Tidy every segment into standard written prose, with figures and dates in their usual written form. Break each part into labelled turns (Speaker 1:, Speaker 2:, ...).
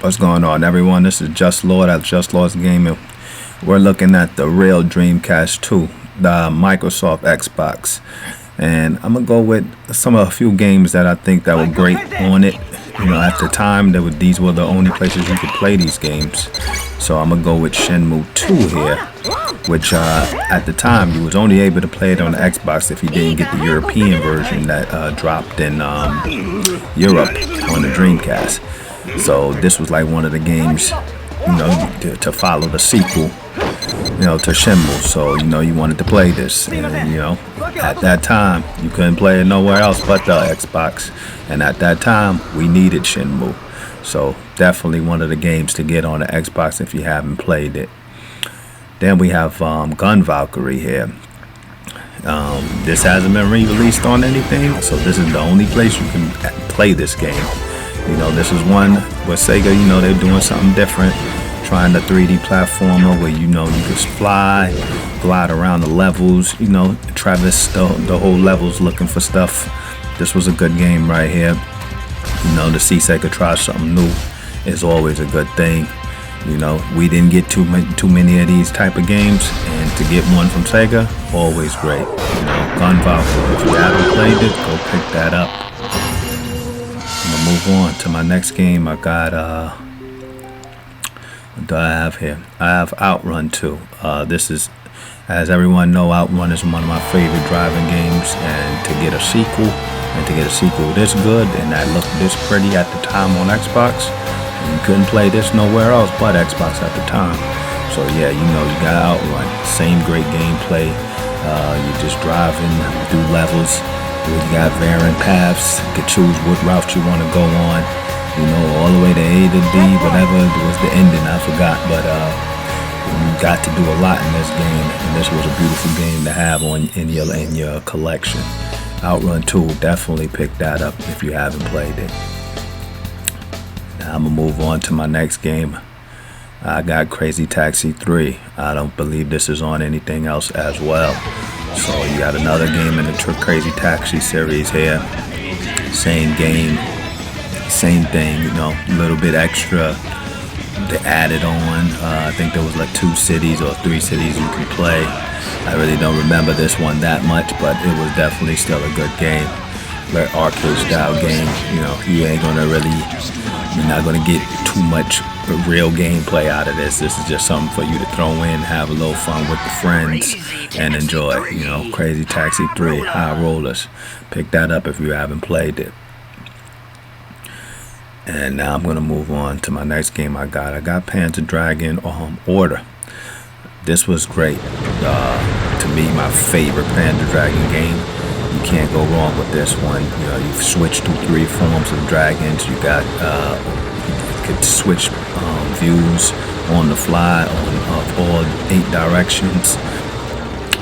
Speaker 1: What's going on, everyone? This is Just Lord at Just Lord's Gaming. We're looking at the Real Dreamcast 2, the Microsoft Xbox, and I'm gonna go with a few games that I think that were great on it. You know, at the time, these were the only places you could play these games. So I'm gonna go with Shenmue II here, which at the time you was only able to play it on the Xbox if you didn't get the European version that dropped in Europe on the Dreamcast. So this was like one of the games, you know, to follow the sequel, you know, to Shenmue. So, you know, you wanted to play this, and, you know, at that time you couldn't play it nowhere else but the Xbox, and at that time we needed Shenmue. So definitely one of the games to get on the Xbox if you haven't played it. Then we have Gun Valkyrie here. This hasn't been re-released on anything, so this is the only place you can play this game. You know, this is one where SEGA, you know, they're doing something different, trying the 3D platformer where, you know, you can fly, glide around the levels, you know, traverse the whole levels looking for stuff. This was a good game right here. You know, to see SEGA try something new is always a good thing. You know, we didn't get too many of these type of games, and to get one from SEGA, always great. You know, Gun Valkyrie, if you haven't played it, go pick that up. I'm gonna move on to my next game. I got what do I have here? I have Outrun 2. This is, as everyone know, Outrun is one of my favorite driving games, and to get a sequel this good and that looked this pretty at the time on Xbox, and you couldn't play this nowhere else but Xbox at the time. So yeah, you know, you got Outrun, same great gameplay. You're just driving through levels. You got varying paths. You can choose what route you want to go on. You know, all the way to A to D, whatever was the ending, I forgot. But you got to do a lot in this game, and this was a beautiful game to have in your collection. Outrun 2, definitely pick that up if you haven't played it. Now I'm gonna move on to my next game. I got Crazy Taxi 3. I don't believe this is on anything else as well. So you got another game in the Crazy Taxi series here. Same game, same thing, you know, a little bit extra they added on. I think there was like 2 cities or 3 cities you could play. I really don't remember this one that much, but it was definitely still a good game. Very arcade style game. You know, you're not gonna get too much real gameplay out of this. This is just something for you to throw in, have a little fun with the friends, and enjoy. You know, Crazy Taxi 3, High Rollers. Pick that up if you haven't played it. And now I'm gonna move on to my next game. I got Panzer Dragon Order. This was great. To me, my favorite Panzer Dragon game. You can't go wrong with this one. You know, you've switched to 3 forms of dragons. You got you could switch views on the fly of all 8 directions.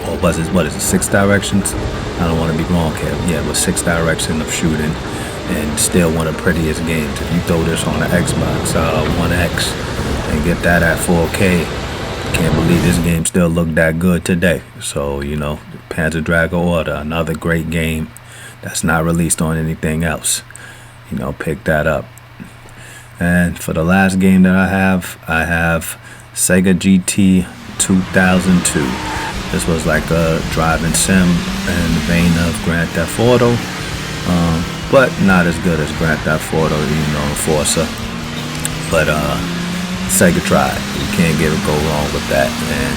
Speaker 1: Or what is it, 6 directions? I don't want to be wrong here. Yeah, it was 6 directions of shooting, and still one of the prettiest games. If you throw this on the Xbox One X and get that at 4K, can't believe this game still look that good today. So, you know, Panzer Dragon Order, another great game that's not released on anything else. You know, pick that up. And for the last game that I have SEGA GT 2002. This was like a driving sim in the vein of Grand Theft Auto, but not as good as Grand Theft Auto, you know, Forza. But SEGA tried. You can't go wrong with that. And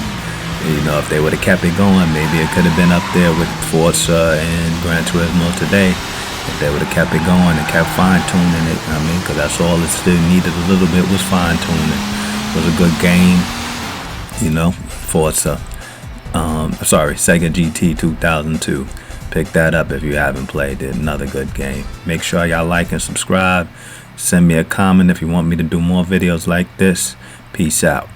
Speaker 1: you know, if they would have kept it going, maybe it could have been up there with Forza and Gran Turismo today. If they would have kept it going and kept fine-tuning it, I mean, because that's all it still needed a little bit was fine-tuning. It was a good game, you know, Forza. SEGA GT 2002. Pick that up if you haven't played it. Another good game. Make sure y'all like and subscribe. Send me a comment if you want me to do more videos like this. Peace out.